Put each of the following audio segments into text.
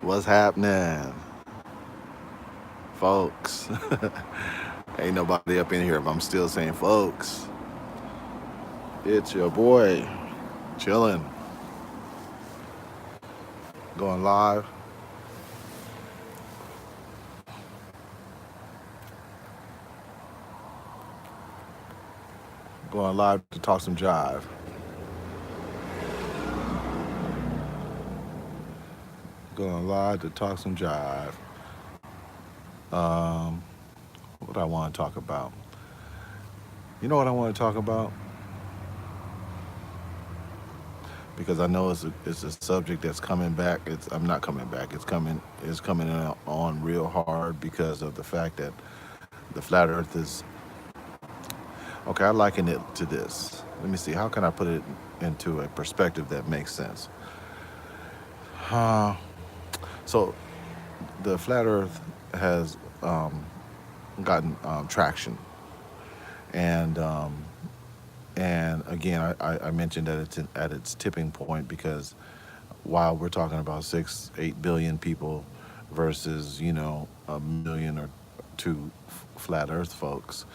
What's happening, folks? Ain't nobody up in here, but I'm still saying, folks, it's your boy, chilling, going live, going live to talk some jive, going live to talk some jive. Um, what I want to talk about? You know what I want to talk about? Because I know it's a subject that's coming back. I'm not coming back. It's coming on real hard because of the fact that the flat Earth is okay. I liken it to this. Let me see. How can I put it into a perspective that makes sense? Uh, so the flat Earth has gotten traction, and again, I mentioned that it's at its tipping point because while we're talking about 8 billion people versus a million or two flat Earth folks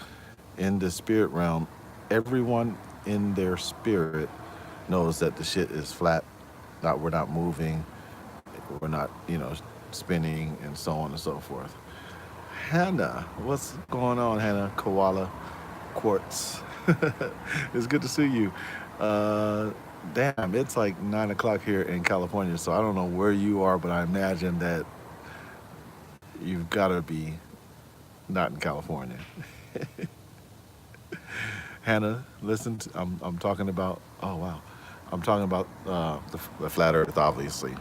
in the spirit realm, everyone in their spirit knows that the shit is flat. Not we're not moving, we're not spinning, and so on and so forth. Hannah, what's going on, Hannah? Koala Quartz. It's good to see you. Uh, Damn, it's like 9 o'clock here in California, so I don't know where you are, but I imagine that you've got to be not in California. Hannah, listen, I'm talking about, oh wow, I'm talking about the flat Earth, obviously.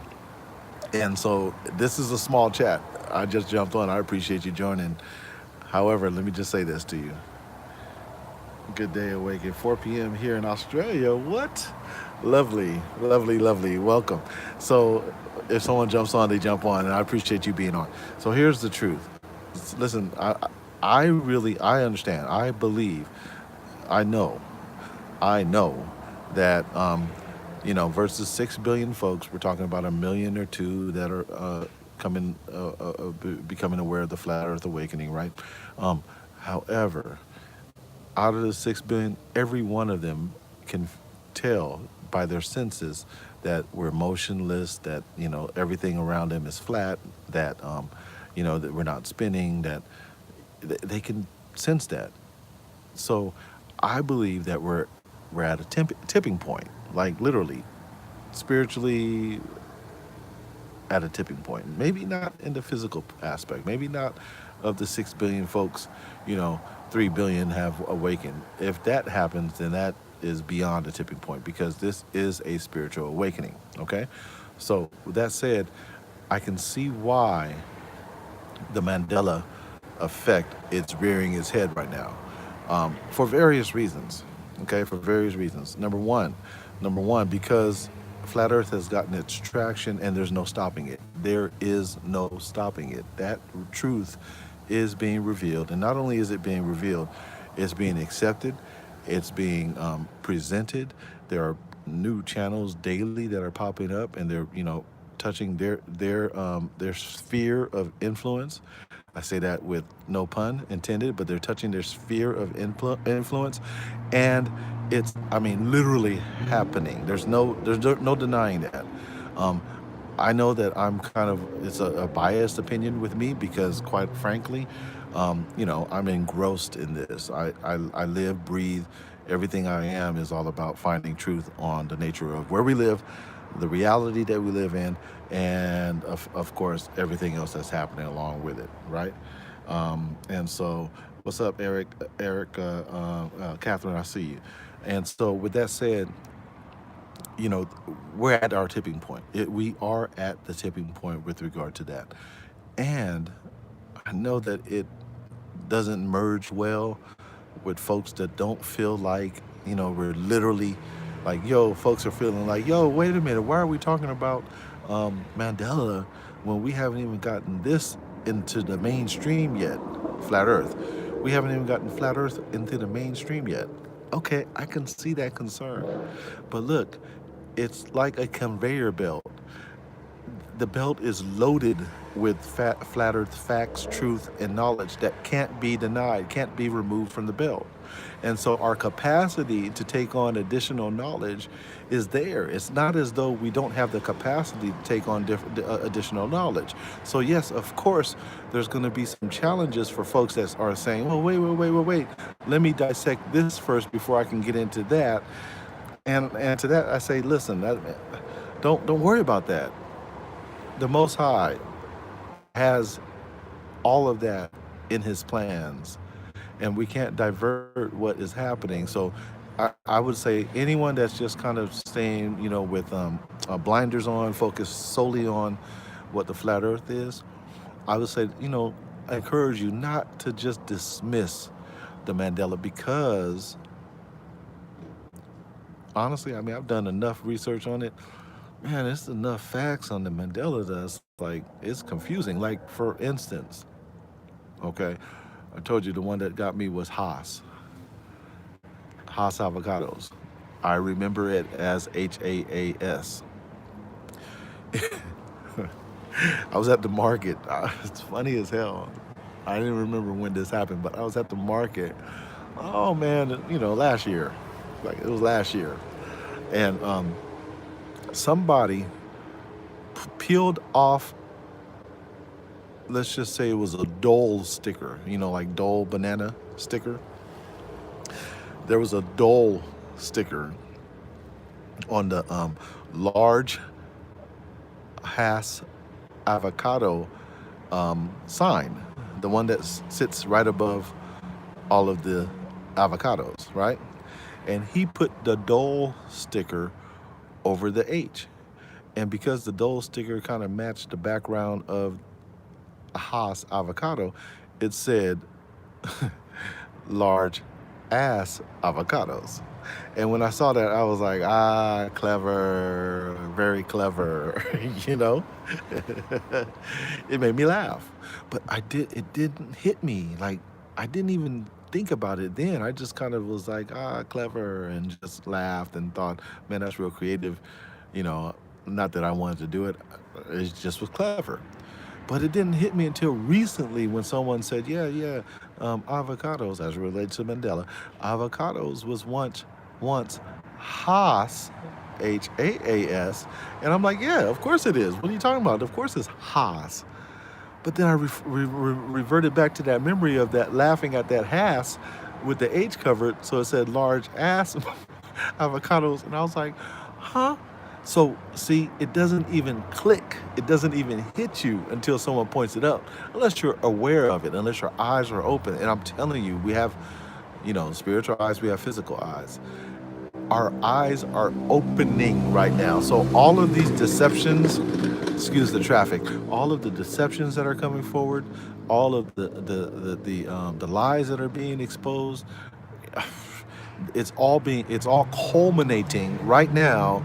And so this is a small chat. I just jumped on. I appreciate you joining. However, let me just say this to you. Good day awake at 4 p.m. here in Australia. What? Lovely, lovely, lovely. Welcome. So, if someone jumps on, they jump on, and I appreciate you being on. So, here's the truth. Listen, I understand. I believe, I know, I know that, versus 6 billion folks, we're talking about a million or two that are becoming aware of the flat Earth awakening, right? Um, However, out of the 6 billion, every one of them can tell by their senses that we're motionless, that everything around them is flat, that that we're not spinning, that they can sense that. So I believe that we're at a tipping point, like literally, spiritually at a tipping point. Maybe not in the physical aspect. Maybe not of the 6 billion folks. You know, 3 billion have awakened. If that happens, then that is beyond the tipping point because this is a spiritual awakening. Okay, so with that said, I can see why the Mandela effect it's rearing its head right now, for various reasons. Okay, for various reasons. Number one, because flat Earth has gotten its traction and there's no stopping it. There is no stopping it. That truth is being revealed, and not only is it being revealed, it's being accepted, it's being presented. There are new channels daily that are popping up, and they're touching their sphere of influence. I say that with no pun intended, but they're touching their sphere of influence, and it's, I mean, literally happening. There's no denying that. Um, I know that I'm kind of, it's a biased opinion with me because, quite frankly, I'm engrossed in this. I live, breathe, everything I am is all about finding truth on the nature of where we live, the reality that we live in, and of course, everything else that's happening along with it, right? And so, what's up, Eric? Catherine, I see you. And so, with that said, you know, we're at our tipping point. We are at the tipping point with regard to that. And I know that it doesn't merge well with folks that don't feel like, we're literally like, yo, folks are feeling like, yo, wait a minute, why are we talking about Mandela when we haven't even gotten this into the mainstream yet? Flat Earth. We haven't even gotten Flat Earth into the mainstream yet. Okay, I can see that concern. But look, it's like a conveyor belt. the belt is loaded with flat earth facts, truth, and knowledge that can't be denied, can't be removed from the belt. And so our capacity to take on additional knowledge is there. It's not as though we don't have the capacity to take on additional knowledge. So, yes, of course, there's going to be some challenges for folks that are saying, well, wait. Let me dissect this first before I can get into that. And to that, I say, listen, don't worry about that. The Most High has all of that in His plans, and we can't divert what is happening. So, I would say anyone that's just kind of staying, with blinders on, focused solely on what the flat Earth is, I would say, I encourage you not to just dismiss the Mandela because honestly, I mean, I've done enough research on it. Man, there's enough facts on the Mandela that's like, it's confusing. Like, for instance, okay, I told you the one that got me was Haas avocados. I remember it as HAAS. I was at the market. It's funny as hell. I didn't remember when this happened, but I was at the market. Oh man, last year. Like, it was last year. And somebody peeled off, let's just say it was a Dole sticker, like Dole banana sticker. There was a Dole sticker on the large Hass avocado sign, the one that sits right above all of the avocados, right? And he put the Dole sticker over the H. And because the Dole sticker kind of matched the background of a Haas avocado, it said large ass avocados. And when I saw that, I was like, clever, very clever, you know? It made me laugh. But it didn't hit me. Like, I didn't even think about it then. I just kind of was like, clever, and just laughed and thought, man, that's real creative. You know, not that I wanted to do it, it just was clever. But it didn't hit me until recently when someone said, yeah, avocados, as related to Mandela, avocados was once Haas, Haas, and I'm like, yeah, of course it is. What are you talking about? Of course it's Haas. But then I reverted back to that memory of that laughing at that Haas with the H covered, so it said large ass avocados, and I was like, huh? So, see, it doesn't even click. It doesn't even hit you until someone points it out, unless you're aware of it, unless your eyes are open. And I'm telling you, we have, spiritual eyes, we have physical eyes. Our eyes are opening right now. So all of these deceptions, excuse the traffic, all of the deceptions that are coming forward, all of the lies that are being exposed, it's all culminating right now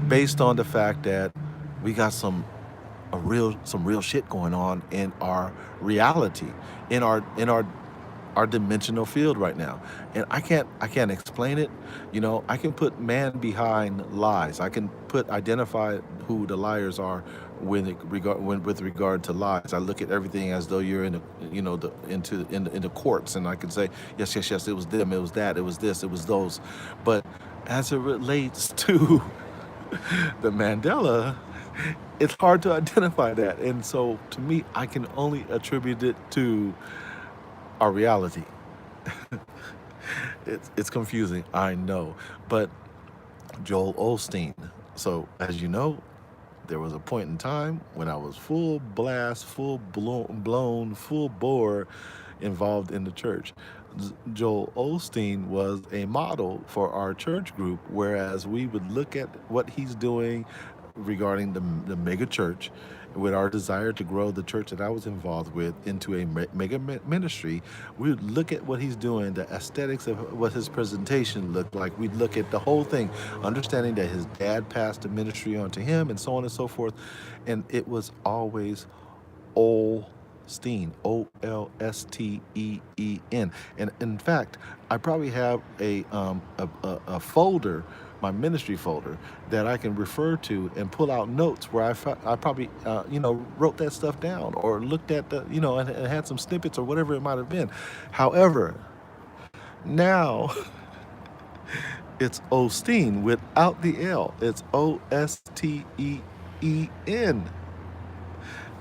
based on the fact that we got some real shit going on in our reality, in our dimensional field right now. And I can't explain it. I can put man behind lies. I can identify who the liars are with regard to lies. I look at everything as though you're in the courts, and I can say yes, it was them, it was that, it was this, it was those. But as it relates to the Mandela, it's hard to identify that. And so to me, I can only attribute it to our reality. It's confusing, I know. But Joel Osteen. So as you know, there was a point in time when I was full blast, blown, full bore involved in the church. Joel Osteen was a model for our church group, whereas we would look at what he's doing regarding the mega church with our desire to grow the church that I was involved with into a mega ministry. We would look at what he's doing, the aesthetics of what his presentation looked like. We'd look at the whole thing, understanding that his dad passed the ministry on to him and so on and so forth. And it was always Olsteen, Olsteen. And in fact, I probably have a folder. my ministry folder that I can refer to and pull out notes where I probably wrote that stuff down or looked at the and had some snippets or whatever it might have been. However, now it's Osteen without the L. It's Osteen.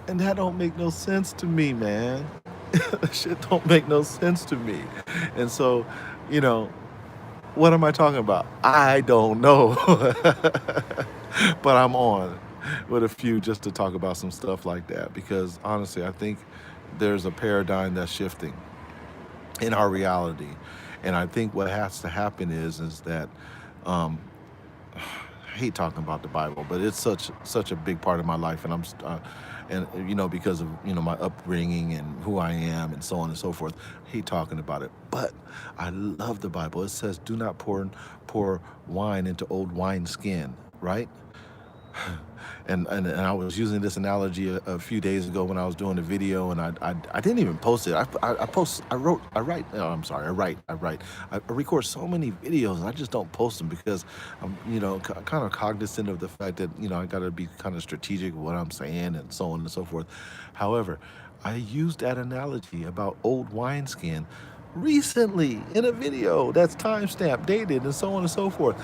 And that don't make no sense to me, man. Shit don't make no sense to me. And so, you know, what am I talking about? I don't know. But I'm on with a few just to talk about some stuff like that because honestly, I think there's a paradigm that's shifting in our reality. And I think what has to happen is that um, I hate talking about the Bible, but it's such a big part of my life, and because of my upbringing and who I am and so on and so forth. I hate talking about it, but I love the Bible. It says, "Do not pour wine into old wineskin," right? And I was using this analogy a few days ago when I was doing a video, and I didn't even post it. I write. Oh, I'm sorry. I write. I record so many videos, and I just don't post them because I'm kind of cognizant of the fact that I got to be kind of strategic with what I'm saying and so on and so forth. However, I used that analogy about old wineskin recently in a video that's timestamped, dated, and so on and so forth.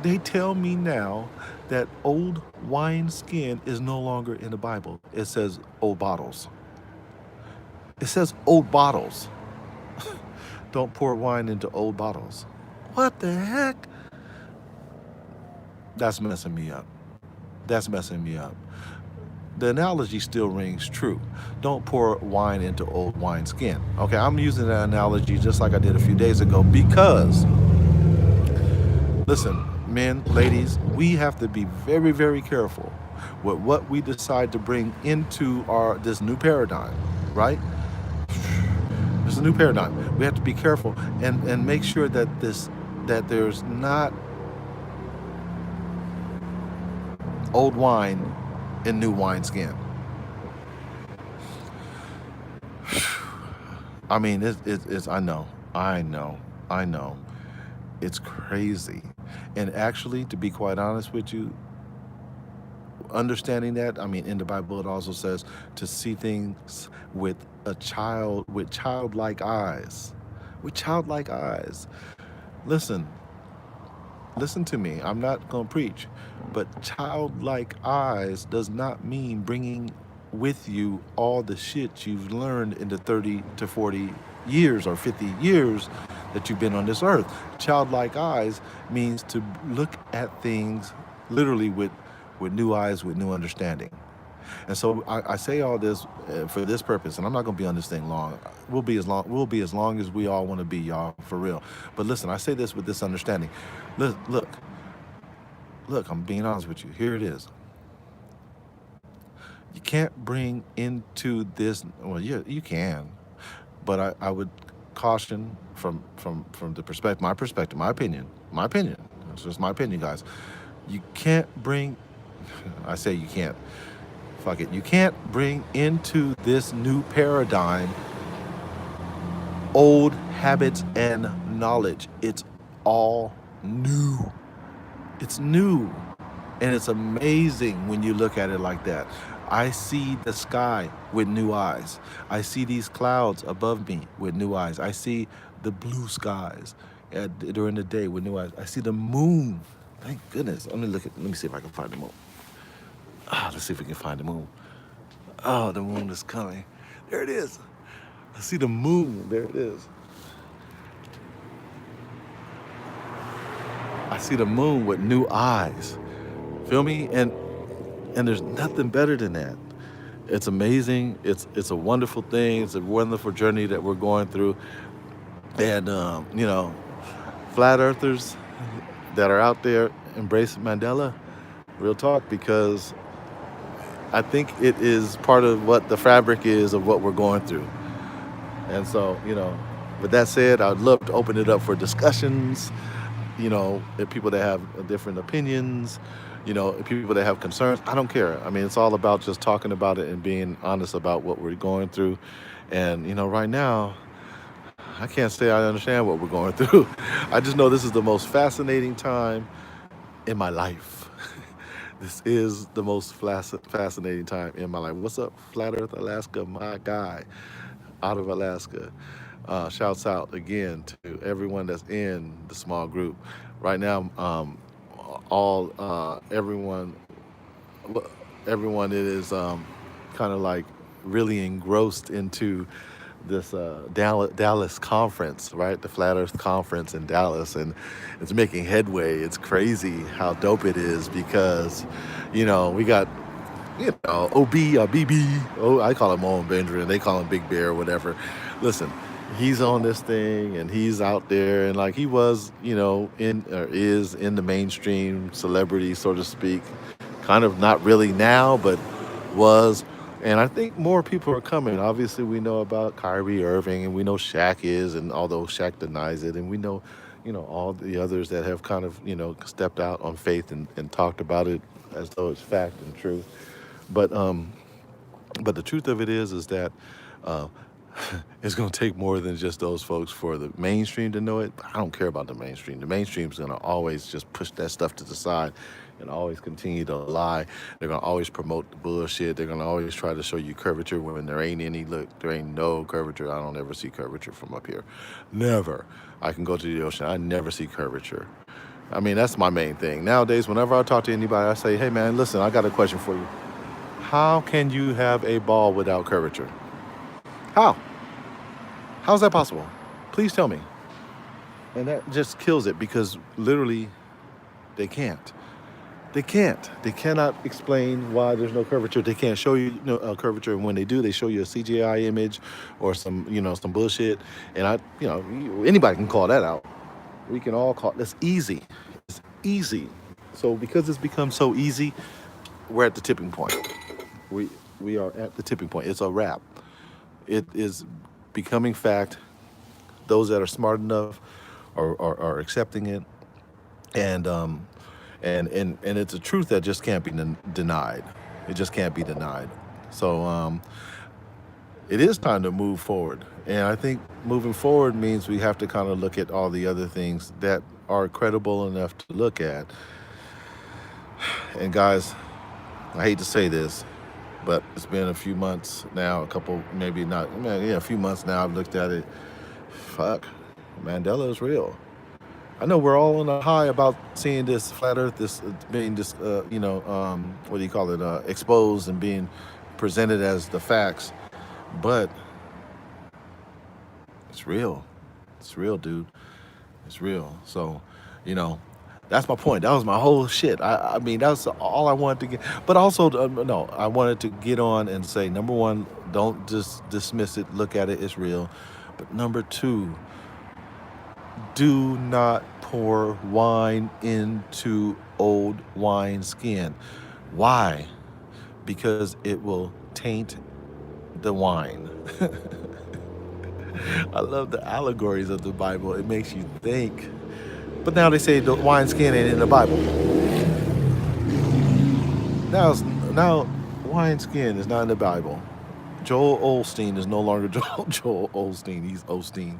They tell me now that old wine skin is no longer in the Bible. It says old bottles. It says old bottles. Don't pour wine into old bottles. What the heck? That's messing me up. That's messing me up. The analogy still rings true. Don't pour wine into old wine skin. Okay, I'm using that analogy just like I did a few days ago because, listen, men, ladies, we have to be very, very careful with what we decide to bring into this new paradigm, right? There's a new paradigm. We have to be careful and make sure that there's not old wine in new wineskin. I mean, it's I know. It's crazy. And actually, to be quite honest with you, understanding that, I mean, in the Bible, it also says to see things with childlike eyes. With childlike eyes. Listen to me. I'm not going to preach. But childlike eyes does not mean bringing with you all the shit you've learned in the 30 to 40 years or 50 years that you've been on this earth. Childlike eyes means to look at things literally with new eyes, with new understanding. And so I say all this for this purpose, and I'm not going to be on this thing long. We'll be as long as we all want to be, y'all, for real. But listen, I say this with this understanding. Look, I'm being honest with you. Here it is. You can't bring into this. Well, you can, but I would caution from the perspective, my opinion. It's just my opinion, guys. You can't bring. I say you can't. Fuck it. You can't bring into this new paradigm old habits and knowledge. It's all new. It's new. And it's amazing when you look at it like that. I see the sky with new eyes. I see these clouds above me with new eyes. I see the blue skies during the day with new eyes. I see the moon. Thank goodness. Let me see if I can find the moon. Let's see if we can find the moon. Oh, the moon is coming. There it is. I see the moon. There it is. I see the moon with new eyes. Feel me? And there's nothing better than that. It's amazing. It's a wonderful thing. It's a wonderful journey that we're going through. And flat earthers that are out there, embrace Mandela. Real talk, because I think it is part of what the fabric is of what we're going through. And so, with that said, I'd love to open it up for discussions, if people that have different opinions, people that have concerns. I don't care. I mean, it's all about just talking about it and being honest about what we're going through. And, right now, I can't say I understand what we're going through. I just know this is the most fascinating time in my life. This is the most fascinating time in my life. What's up, Flat Earth Alaska, my guy out of Alaska? Shouts out again to everyone that's in the small group right now. All everyone, everyone it is kind of like really engrossed into this Dallas conference, right? The Flat Earth conference in Dallas, and it's making headway. It's crazy how dope it is because, we got OB or BB. Oh, I call him Owen Benjamin. They call him Big Bear or whatever. Listen, he's on this thing and he's out there and like he was, in or is in the mainstream celebrity, so to speak. Kind of not really now, but was. And I think more people are coming. Obviously, we know about Kyrie Irving, and we know Shaq is, and although Shaq denies it, and we know, all the others that have kind of, stepped out on faith and talked about it as though it's fact and truth. But but the truth of it is that uh, it's going to take more than just those folks for the mainstream to know it. I don't care about the mainstream. The mainstream's going to always just push that stuff to the side and always continue to lie. They're going to always promote the bullshit. They're going to always try to show you curvature when there ain't any. Look, there ain't no curvature. I don't ever see curvature from up here. Never. I can go to the ocean. I never see curvature. I mean, that's my main thing. Nowadays, whenever I talk to anybody, I say, hey, man, listen, I got a question for you. How can you have a ball without curvature? How? How's that possible? Please tell me. And that just kills it because literally they can't. They can't. They cannot explain why there's no curvature. They can't show you curvature. And when they do, they show you a CGI image or some, some bullshit. And anybody can call that out. We can all call it. That's easy. It's easy. So because it's become so easy, we're at the tipping point. We are at the tipping point. It's a wrap. It is becoming fact. Those that are smart enough are accepting it, and it's a truth that just can't be denied. It just can't be denied. So it is time to move forward, and I think moving forward means we have to kind of look at all the other things that are credible enough to look at. And guys, I hate to say this, but it's been a few months now, a couple, maybe not, a few months now. I've looked at it. Fuck, Mandela is real. I know we're all on a high about seeing this flat Earth, this being this, what do you call it, exposed and being presented as the facts, but it's real. It's real, dude. It's real. So, that's my point. That was my whole shit. I mean, that's all I wanted to get. But also, no, I wanted to get on and say, number one, don't just dismiss it. Look at it. It's real. But number two, do not pour wine into old wineskin. Why? Because it will taint the wine. I love the allegories of the Bible. It makes you think. But now they say the wineskin ain't in the Bible. Now wineskin is not in the Bible. Joel Osteen is no longer Joel Osteen. He's Osteen.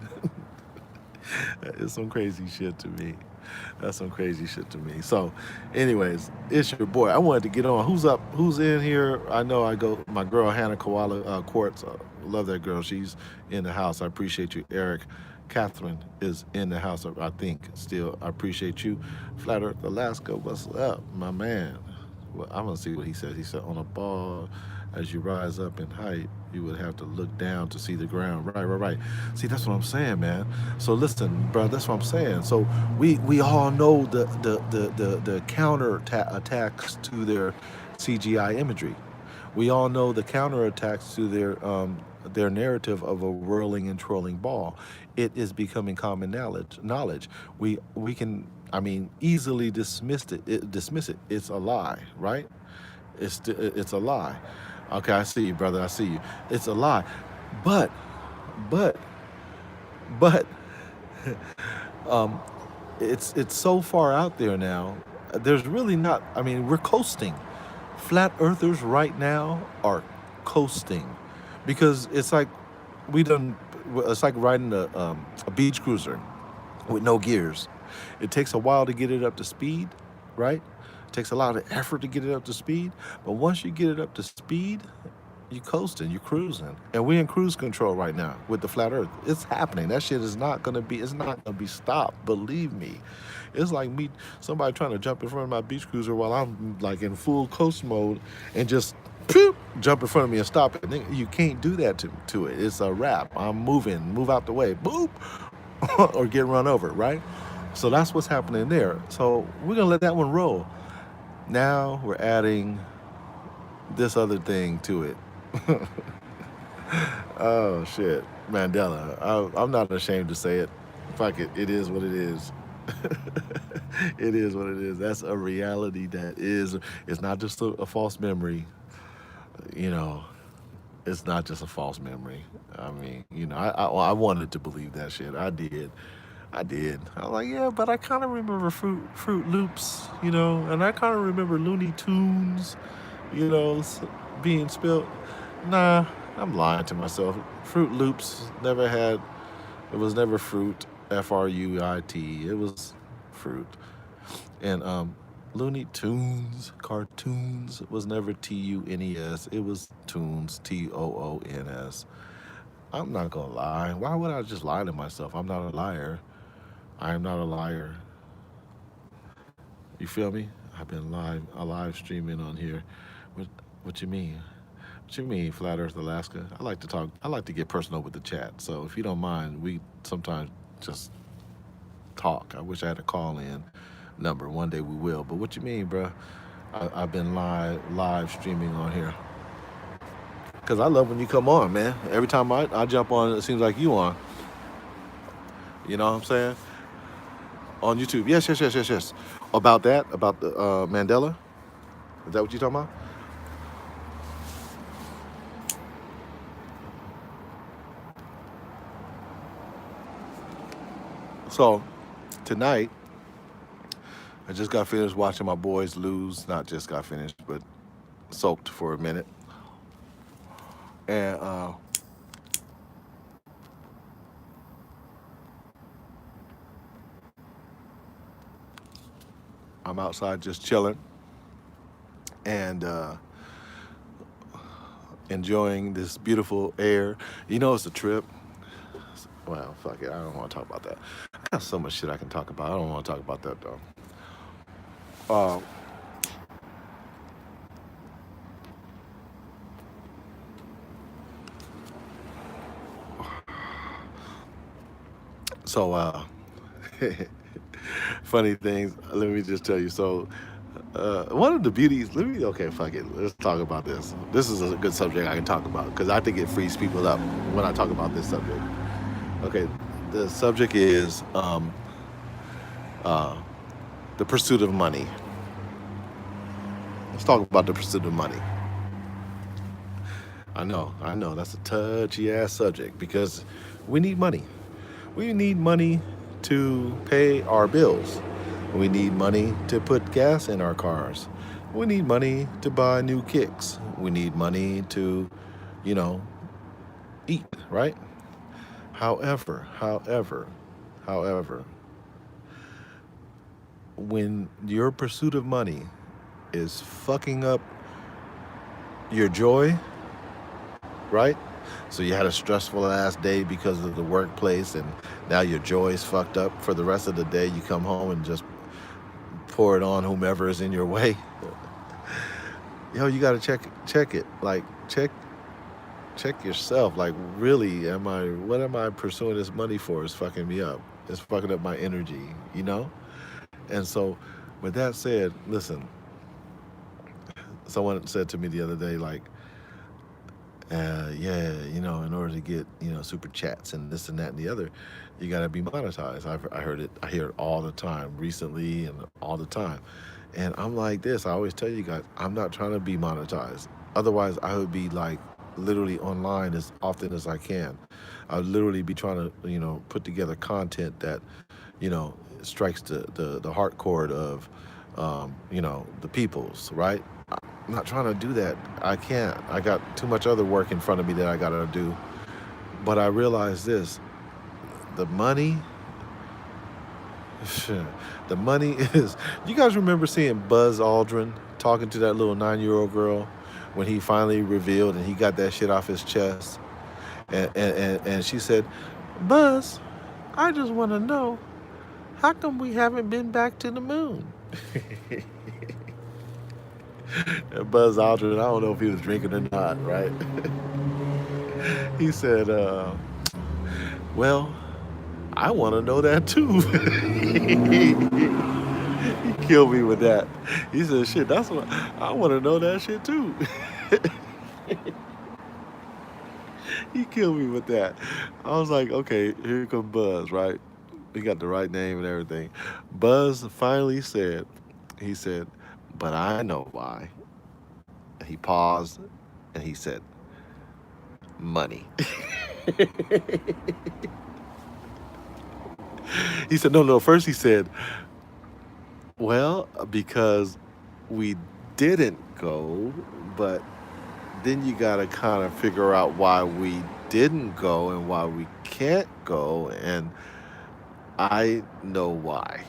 That is some crazy shit to me. That's some crazy shit to me. So, anyways, it's your boy. I wanted to get on. Who's up? Who's in here? I know I go. My girl Hannah Koala Quartz. Love that girl. She's in the house. I appreciate you, Eric. Catherine is in the house. I think still. I appreciate you. Flat Earth Alaska. What's up, my man? Well, I'm gonna see what he says. He said on a ball, as you rise up in height, you would have to look down to see the ground. Right. See, that's what I'm saying, man. So listen, bro, that's what I'm saying. So we all know the counter attacks to their CGI imagery. We all know the counter attacks to their narrative of a whirling and twirling ball. It is becoming common knowledge. We can, I mean, easily dismiss it. It's a lie, right? It's a lie. Okay, I see you, brother. I see you. It's a lie. But um, it's so far out there now. There's really not. I mean, we're coasting. Flat earthers right now are coasting because it's like we done. It's like riding a beach cruiser with no gears. It takes a while to get it up to speed, right? It takes a lot of effort to get it up to speed, but once you get it up to speed, you coasting, you cruising, and we're in cruise control right now with the flat Earth. It's happening. That shit is not gonna be. It's not gonna be stopped. Believe me. It's like me, somebody trying to jump in front of my beach cruiser while I'm like in full coast mode, and just poop, jump in front of me and stop it. You can't do that to it. It's a wrap. I'm moving. Move out the way. Boop, or get run over. Right. So that's what's happening there. So we're gonna let that one roll. Now we're adding this other thing to it. Oh shit, Mandela. I'm not ashamed to say it. Fuck it. It is what it is. It is what it is. That's a reality that is. It's not just a false memory. You know, it's not just a false memory. I mean, I wanted to believe that shit. I did. I did. I was like, yeah, but I kind of remember Fruit Loops, and I kind of remember Looney Tunes, being spilled. Nah, I'm lying to myself. Fruit Loops never had. It was never fruit. Fruit. It was fruit. And Looney Tunes, cartoons was never Tunes. It was tunes, Toons. I'm not gonna lie. Why would I just lie to myself? I'm not a liar. I am not a liar. You feel me? I've been live streaming on here. What what you mean? What you mean, Flat Earth Alaska? I like to talk. I like to get personal with the chat. So if you don't mind, we sometimes just talk. I wish I had a call in number. One day we will. But what you mean, bruh? I've been live streaming on here. Cause I love when you come on, man. Every time I jump on, it seems like you on. You know what I'm saying? On YouTube. Yes, yes, yes, yes, yes. About that, about the Mandela. Is that what you're talking about? So tonight, I just got finished watching my boys lose. Not just got finished, but soaked for a minute. And I'm outside just chilling and enjoying this beautiful air. It's a trip. Well, fuck it. I don't want to talk about that. I got so much shit I can talk about. I don't want to talk about that though. Uh, so funny things. Let me just tell you. So one of the beauties. Okay, fuck it. Let's talk about this. This is a good subject I can talk about because I think it frees people up when I talk about this subject. Okay, the subject is uh, the pursuit of money. Let's talk about the pursuit of money. I know, that's a touchy ass subject because we need money. We need money to pay our bills. We need money to put gas in our cars. We need money to buy new kicks. We need money to, you know, eat, right? However, when your pursuit of money is fucking up your joy, right? So you had a stressful ass day because of the workplace, and now your joy is fucked up for the rest of the day. You come home and just pour it on whomever is in your way. Yo, you gotta check it. Like check yourself. Like, really, what am I pursuing this money for? It's fucking me up. It's fucking up my energy, you know? And so with that said, listen, someone said to me the other day, like, yeah, in order to get, super chats and this and that and the other, you got to be monetized. I hear it all the time recently and all the time. And I'm like this, I always tell you guys, I'm not trying to be monetized. Otherwise, I would be like literally online as often as I can. I would literally be trying to, put together content that, strikes the heart chord of, the peoples, right? I'm not trying to do that. I can't. I got too much other work in front of me that I got to do. But I realize this, the money, The money is. You guys remember seeing Buzz Aldrin talking to that little 9-year-old girl when he finally revealed and he got that shit off his chest? And she said, Buzz, I just want to know, how come we haven't been back to the moon? And Buzz Aldrin, I don't know if he was drinking or not, right? He said, well, I want to know that too. He killed me with that. He said, shit, that's what I want to know that shit too. He killed me with that. I was like, okay, here comes Buzz, right? He got the right name and everything. Buzz finally said, he said, but I know why. And he paused and he said, money. He said, no, no. First he said, well, because we didn't go, but then you got to kind of figure out why we didn't go and why we can't go. And I know why.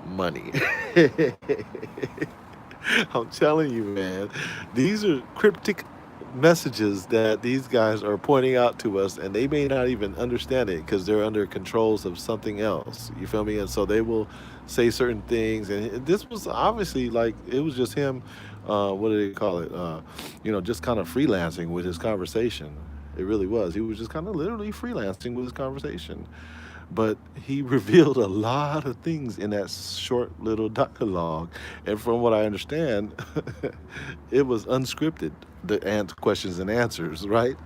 Money. I'm telling you, man, these are cryptic messages that these guys are pointing out to us, and they may not even understand it because they're under controls of something else. You feel me? And so they will say certain things, and this was obviously like it was just him. What do they call it? Just kind of freelancing with his conversation. It really was. He was just kind of literally freelancing with his conversation. But he revealed a lot of things in that short little dialogue. And from what I understand, it was unscripted, the questions and answers, right?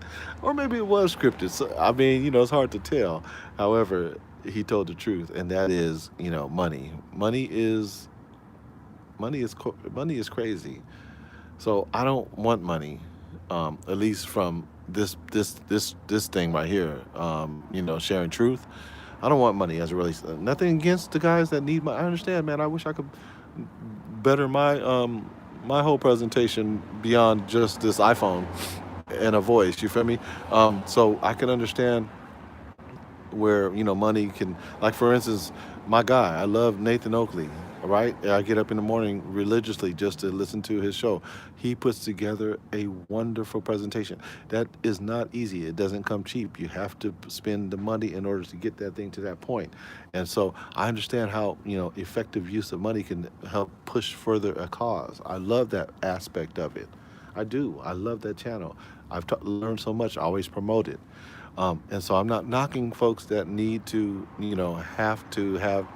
Or maybe it was scripted. So, I mean, it's hard to tell. However, he told the truth, and that is, money. Money is crazy. So I don't want money, at least from this thing right here. Sharing truth. I don't want money as it relates. Nothing against the guys that need money. I understand, man. I wish I could better my whole presentation beyond just this iPhone and a voice. You feel me? So I can understand where money can, like, for instance, my guy, I love Nathan Oakley, right? I get up in the morning religiously just to listen to his show. He puts together a wonderful presentation. That is not easy. It doesn't come cheap. You have to spend the money in order to get that thing to that point. And so I understand how effective use of money can help push further a cause. I love that aspect of it. I do. I love that channel. I've learned so much. I always promote it. And so I'm not knocking folks that need to, have to have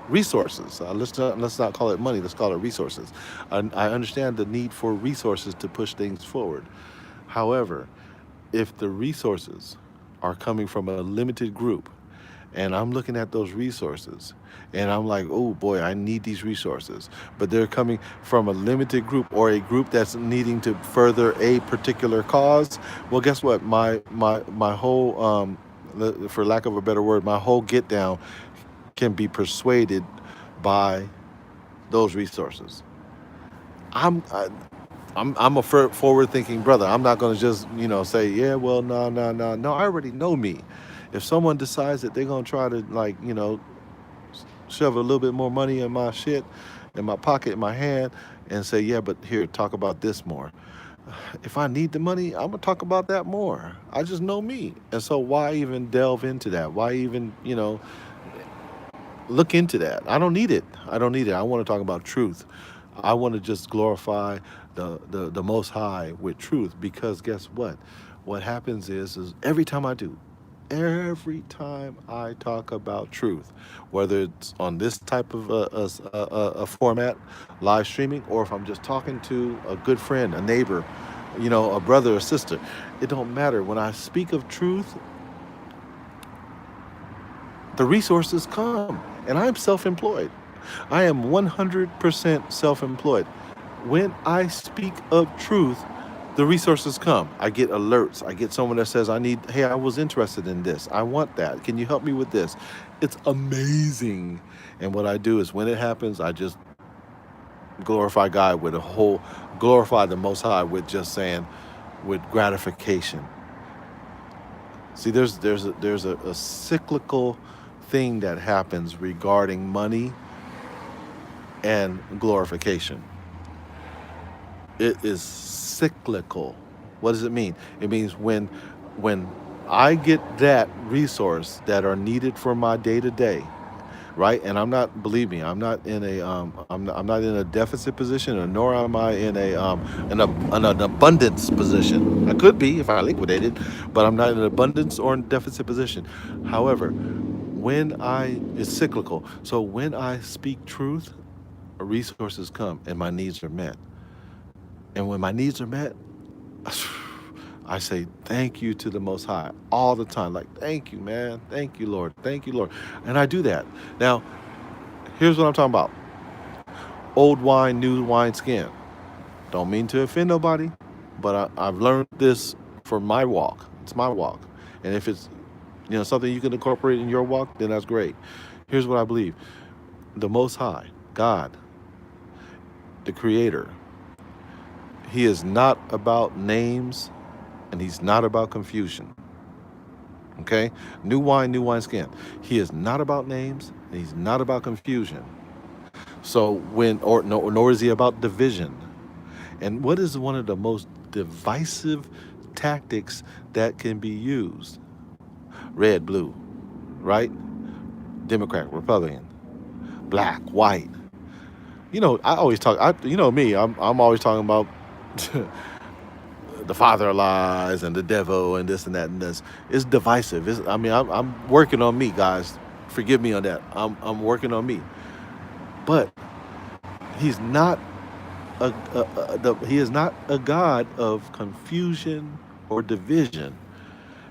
resources. Let's not call it money. Let's call it resources. I understand the need for resources to push things forward. However, if the resources are coming from a limited group, and I'm looking at those resources, and I'm like, oh boy, I need these resources, but they're coming from a limited group or a group that's needing to further a particular cause. Well, guess what? My whole, for lack of a better word, my whole get down can be persuaded by those resources. I'm I, I'm a forward thinking brother. I'm not going to just say, yeah, well, no, no, no, no. I already know me. If someone decides that they're going to try to, like, shove a little bit more money in my shit, in my pocket, in my hand, and say, yeah, but here, talk about this more. If I need the money, I'm gonna talk about that more. I just know me, and so why even delve into that? Why even look into that? I don't need it. I don't need it. I want to talk about truth. I want to just glorify the Most High with truth, because guess what? What happens is every time I talk about truth, whether it's on this type of a format, live streaming, or if I'm just talking to a good friend, a neighbor, a brother or sister, it don't matter. When I speak of truth, the resources come, and I'm self-employed. I am 100% self-employed. When I speak of truth, the resources come. I get alerts. I get someone that says, hey, I was interested in this. I want that. Can you help me with this? It's amazing. And what I do is, when it happens, I just glorify the Most High with just saying, with gratification. See, there's a cyclical thing that happens regarding money and glorification. It is cyclical. What does it mean? It means when I get that resource that are needed for my day to day, right? And I'm not, believe me, I'm not in a I'm not in a deficit position, or nor am I in an abundance position. I could be if I liquidated, but I'm not in an abundance or in deficit position. However, when I it's cyclical. So when I speak truth, resources come and my needs are met. And when my needs are met, I say thank you to the Most High all the time. Like, thank you, man. Thank you, Lord. Thank you, Lord. And I do that. Now, here's what I'm talking about: old wine, new wine skin. Don't mean to offend nobody, but I've learned this for my walk. It's my walk. And if it's something you can incorporate in your walk, then that's great. Here's what I believe: the Most High, God, the Creator, He is not about names and He's not about confusion. Okay? New wine skin. He is not about names and He's not about confusion. So nor is He about division. And what is one of the most divisive tactics that can be used? Red, blue, right? Democrat, Republican, black, white. I always talk. Me. I'm always talking about the father lies and the devil and this and that and this. It's divisive. I'm working on me, guys. Forgive me on that. I'm working on me. But He's not he is not a God of confusion or division.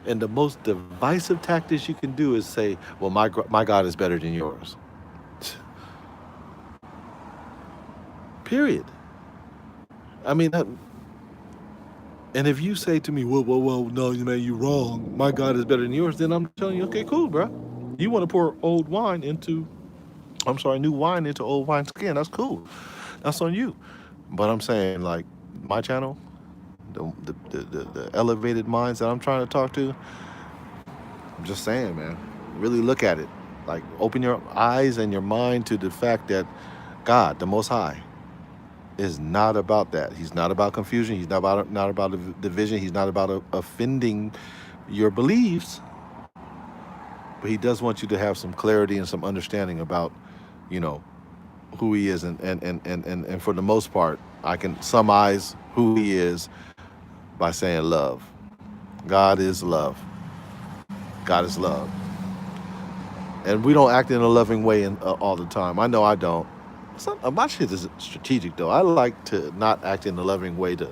And the most divisive tactics you can do is say, "Well, my God is better than yours." Period. I mean, and if you say to me, well, no, man, you're wrong. My God is better than yours. Then I'm telling you, okay, cool, bro. You want to pour new wine into old wine skin. That's cool. That's on you. But I'm saying, like, my channel, the elevated minds that I'm trying to talk to, I'm just saying, man, really look at it. Like, open your eyes and your mind to the fact that God, the Most High, is not about that. He's not about confusion. He's not about division. He's not about offending your beliefs. But He does want you to have some clarity and some understanding about, you know, who He is, and for the most part, I can summarize who He is by saying love. God is love. God is love. And we don't act in a loving way all the time. I know I don't. My shit is strategic though. I like to not act in a loving way to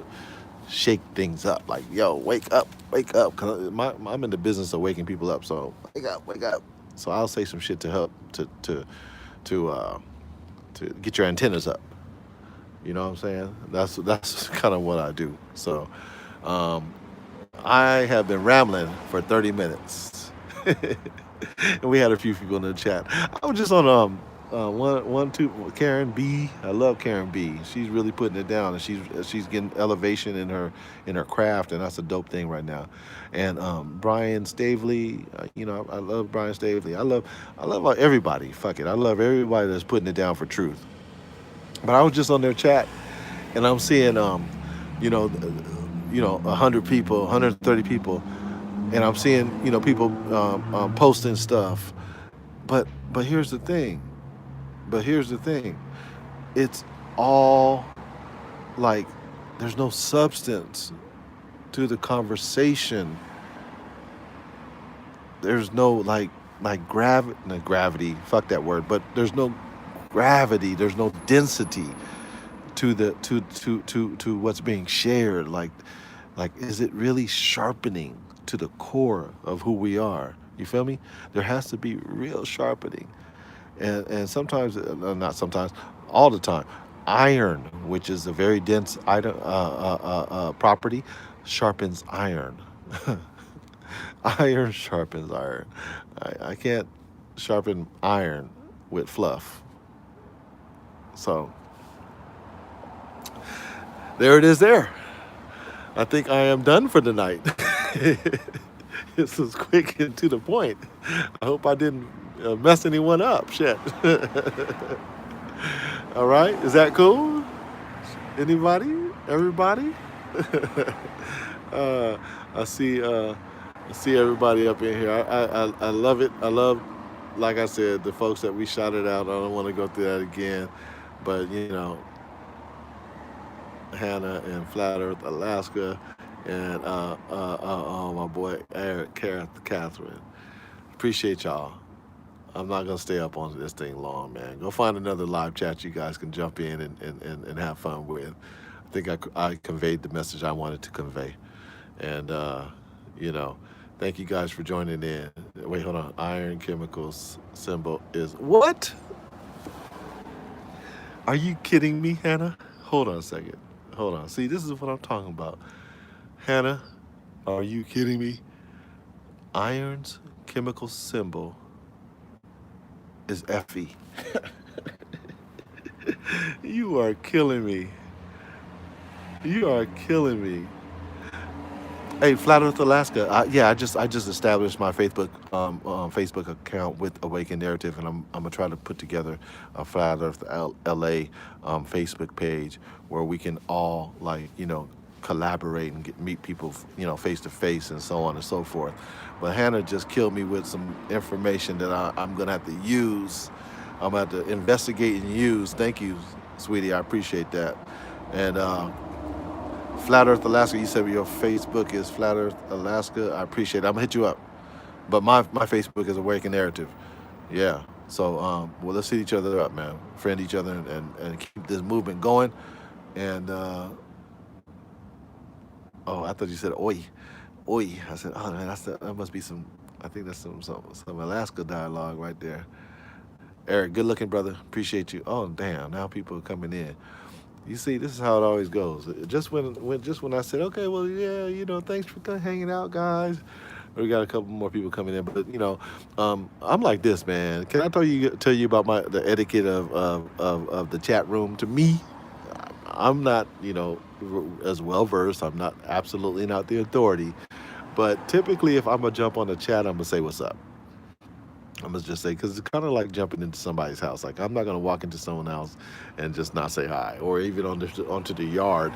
shake things up. Like, yo, wake up, wake up. Cause I'm in the business of waking people up. So wake up, wake up. So I'll say some shit to help to uh, to get your antennas up. You know what I'm saying? That's kind of what I do. So um, I have been rambling for 30 minutes. And we had a few people in the chat. I was just on two Karen B. I love Karen B. She's really putting it down, and she's getting elevation in her craft, and that's a dope thing right now. And Brian Stavely, I love Brian Stavely. I love everybody. Fuck it, I love everybody that's putting it down for truth. But I was just on their chat, and I'm seeing you know, 100 people, 130 people, and I'm seeing people posting stuff. But here's the thing. But here's the thing. It's all like there's no substance to the conversation. There's no not gravity. Fuck that word. But there's no gravity. There's no density to the to what's being shared. Like, is it really sharpening to the core of who we are? You feel me? There has to be real sharpening. And sometimes, not sometimes, all the time, iron, which is a very dense item, property, sharpens iron. Iron sharpens iron. I can't sharpen iron with fluff. So there it is there. I think I am done for the night. This was quick and to the point. I hope I didn't mess anyone up. Shit. All right, is that cool? Anybody? Everybody? uh, I see. I see everybody up in here. I love it. I love, like I said, the folks that we shouted out. I don't want to go through that again, but Hannah in Flat Earth, Alaska, and oh, my boy Eric, Catherine. Appreciate y'all. I'm not gonna stay up on this thing long, man. Go find another live chat you guys can jump in and have fun with. I think I conveyed the message I wanted to convey, and you know, thank you guys for joining in. Wait, hold on. Iron Chemicals symbol is what? Are you kidding me, Hannah? Hold on a second. Hold on. See, this is what I'm talking about. Hannah, are you kidding me? Iron's chemical symbol is Fe. You are killing me. You are killing me. Hey, Flat Earth Alaska. Yeah, I just established my Facebook account with Awaken Narrative, and I'm gonna try to put together a Flat Earth LA Facebook page where we can all collaborate and meet people face to face and so on and so forth. But Hannah just killed me with some information that I'm gonna have to use. I'm gonna have to investigate and use. Thank you, sweetie. I appreciate that. And Flat Earth Alaska, you said your Facebook is Flat Earth Alaska. I appreciate it. I'm gonna hit you up. But my Facebook is Awaken Narrative. Yeah. So well, let's hit each other up, man. Friend each other and keep this movement going. And oh, I thought you said oi, oi. I said, oh man, that must be some. I think that's some Alaska dialogue right there. Eric, good looking brother. Appreciate you. Oh damn, now people are coming in. You see, this is how it always goes. Just when I said, okay, well, yeah, thanks for hanging out, guys. We got a couple more people coming in, but I'm like this, man. Can I tell you about the etiquette of the chat room? To me, I'm not as well versed. I'm not absolutely not the authority, but typically, if I'm gonna jump on the chat, I'm gonna say what's up. I'm gonna just say because it's kind of like jumping into somebody's house. Like I'm not gonna walk into someone else and just not say hi, or even onto the yard,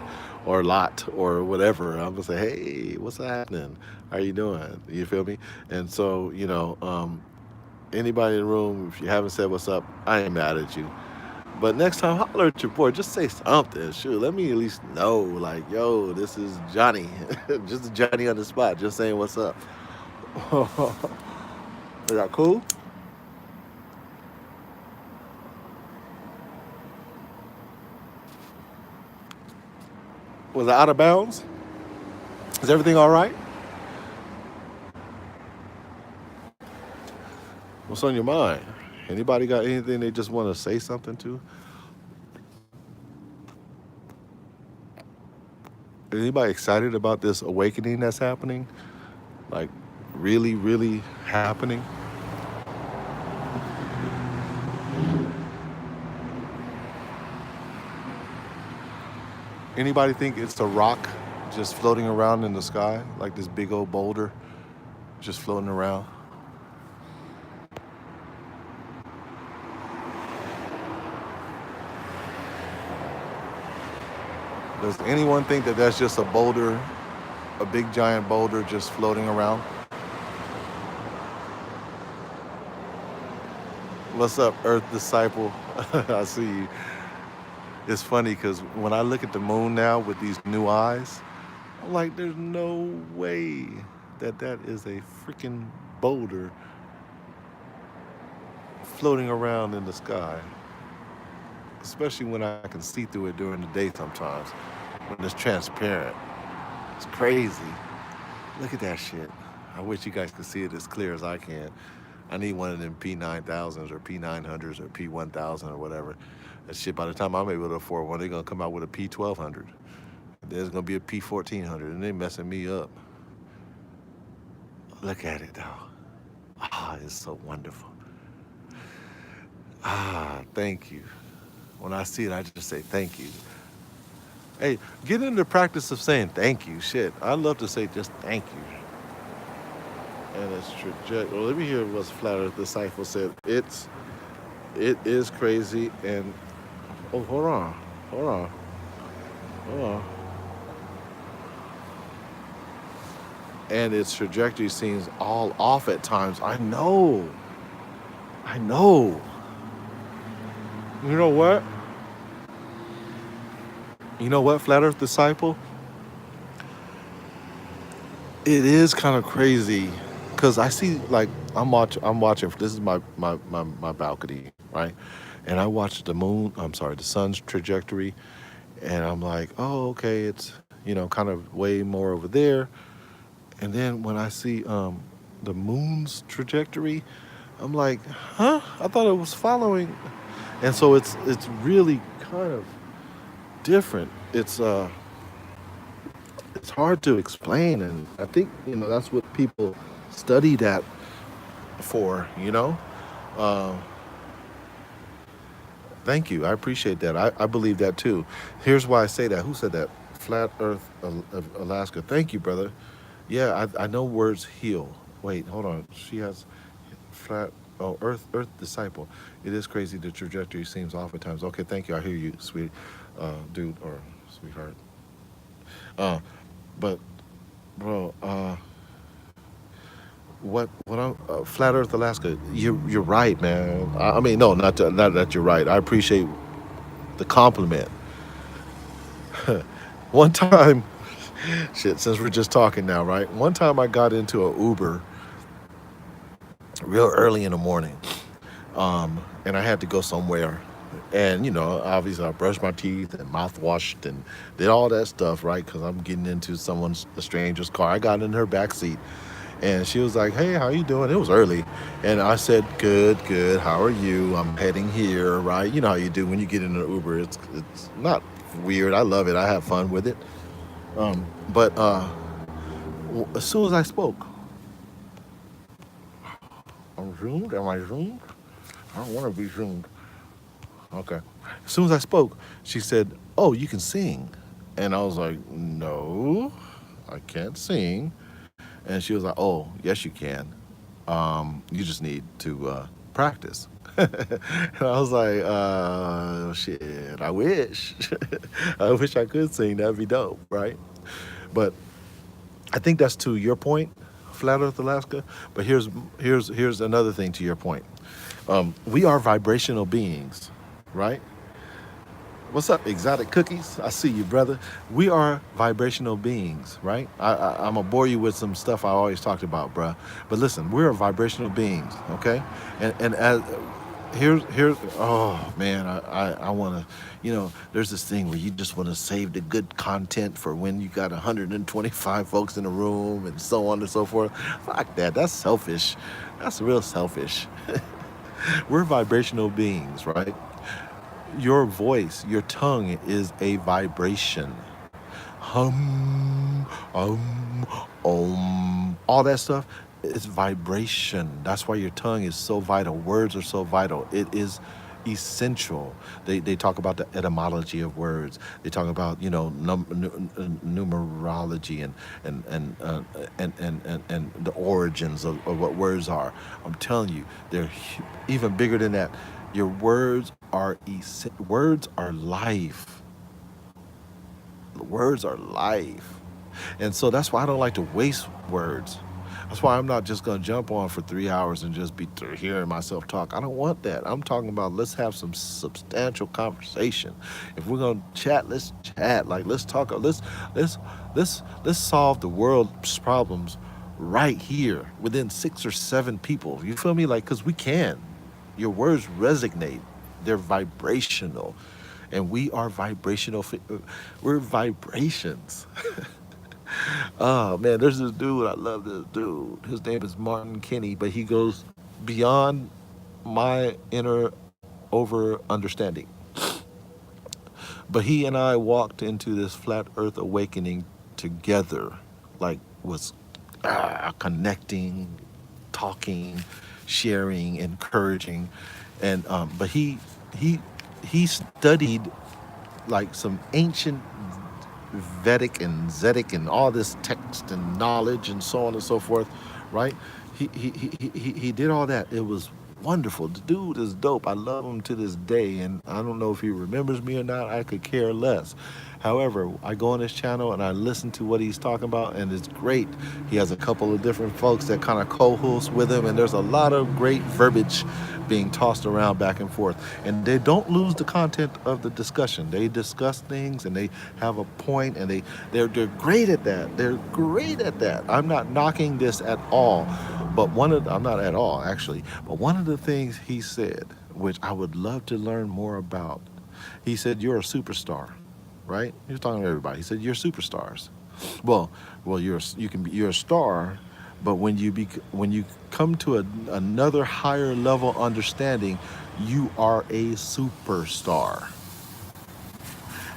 or lot, or whatever. I'm gonna say, hey, what's happening? How you doing? You feel me? And so anybody in the room, if you haven't said what's up, I ain't mad at you. But next time, holler at your boy. Just say something. Shoot, let me at least know. Like, yo, this is Johnny. Just Johnny on the spot. Just saying what's up. Is that cool? Was it out of bounds? Is everything all right? What's on your mind? Anybody got anything they just want to say something to? Is anybody excited about this awakening that's happening? Like, really, really happening? Anybody think it's a rock just floating around in the sky, like this big old boulder just floating around? Does anyone think that that's just a boulder, a big giant boulder just floating around? What's up, Earth Disciple? I see you. It's funny because when I look at the moon now with these new eyes, I'm like, there's no way that is a freaking boulder floating around in the sky. Especially when I can see through it during the day sometimes, when it's transparent. It's crazy. Look at that shit. I wish you guys could see it as clear as I can. I need one of them P9000s or P900s or P1000 or whatever. That shit, by the time I'm able to afford one, they're going to come out with a P1200. There's going to be a P1400, and they messing me up. Look at it, though. Ah, it's so wonderful. Ah, thank you. When I see it, I just say thank you. Hey, get into the practice of saying thank you. Shit, I love to say just thank you. and its trajectory. Well, let me hear what Flat Earth Disciple said. It is crazy, and oh, hold on, hold on. And its trajectory seems all off at times. I know. You know what? You know what, Flat Earth Disciple? It is kind of crazy because I see like I'm watching. This is my balcony, right? And I watch the moon. I'm sorry, the sun's trajectory, and I'm like, oh, okay, it's kind of way more over there. And then when I see the moon's trajectory, I'm like, huh? I thought it was following. And so it's really kind of different. It's hard to explain, and I think that's what people study that for. Uh, Thank you. I appreciate that. I believe that too. Here's why I say that. Who said that? Flat Earth, of Alaska. Thank you, brother. Yeah, I know words heal. Wait, hold on. She has flat. Oh, Earth disciple. It is crazy. The trajectory seems off at times. Okay, thank you. I hear you, sweet dude or sweetheart. Uh, but bro, what I'm Flat Earth Alaska. You're right, man. I mean, no, not that you're right. I appreciate the compliment. One time, shit. Since we're just talking now, right? One time I got into a Uber real early in the morning, and I had to go somewhere. And obviously, I brushed my teeth and mouthwashed and did all that stuff, right? Because I'm getting into a stranger's car. I got in her back seat, and she was like, "Hey, how you doing?" It was early, and I said, "Good, good. How are you? I'm heading here, right? You know how you do when you get in an Uber. It's not weird. I love it. I have fun with it. But as soon as I spoke, I'm zoomed. Am I zoomed? I don't want to be zoomed. Okay. As soon as I spoke, she said, "Oh, you can sing," and I was like, "No, I can't sing." And she was like, "Oh, yes, you can. You just need to practice." And I was like, "Shit, I wish, I wish I could sing. That'd be dope, right?" But I think that's to your point, Flat Earth Alaska. But here's another thing to your point. We are vibrational beings, right? What's up, exotic cookies? I see you, brother. We are vibrational beings, right? I'm gonna bore you with some stuff I always talked about, bruh. But listen, we're vibrational beings, okay? And as here's oh man, I wanna, there's this thing where you just wanna save the good content for when you got 125 folks in the room and so on and so forth. Fuck that. That's selfish. That's real selfish. We're vibrational beings, right? Your voice, your tongue is a vibration. Hum, all that stuff is vibration. That's why your tongue is so vital. Words are so vital. It is essential. They talk about the etymology of words. They talk about numerology and the origins of what words are. I'm telling you, they're even bigger than that. Your words are life. Words are life. And so that's why I don't like to waste words. That's why I'm not just going to jump on for 3 hours and just be hearing myself talk. I don't want that. I'm talking about let's have some substantial conversation. If we're going to chat, let's chat. Like let's talk. Let's solve the world's problems right here within 6 or 7 people. You feel me? Like because we can. Your words resonate. They're vibrational, and we are vibrational. We're vibrations. Oh man, there's this dude. I love this dude. His name is Martin Kinney, but he goes beyond my inner over understanding. But he and I walked into this flat Earth awakening together, like was connecting, talking, sharing, encouraging, and but he he studied like some ancient Vedic and Zedic and all this text and knowledge and so on and so forth, right? He did all that. It was wonderful. The dude is dope. I love him to this day, and I don't know if he remembers me or not. I could care less. However, I go on his channel and I listen to what he's talking about, and it's great. He has a couple of different folks that kind of co-host with him, and there's a lot of great verbiage being tossed around back and forth. And they don't lose the content of the discussion. They discuss things and they have a point, and they're great at that. They're great at that. I'm not knocking this at all, but I'm not at all actually. But one of the things he said, which I would love to learn more about, he said, "You're a superstar." Right? He was talking to everybody. He said, "You're superstars." You're a star, but when you come to another higher level understanding, you are a superstar.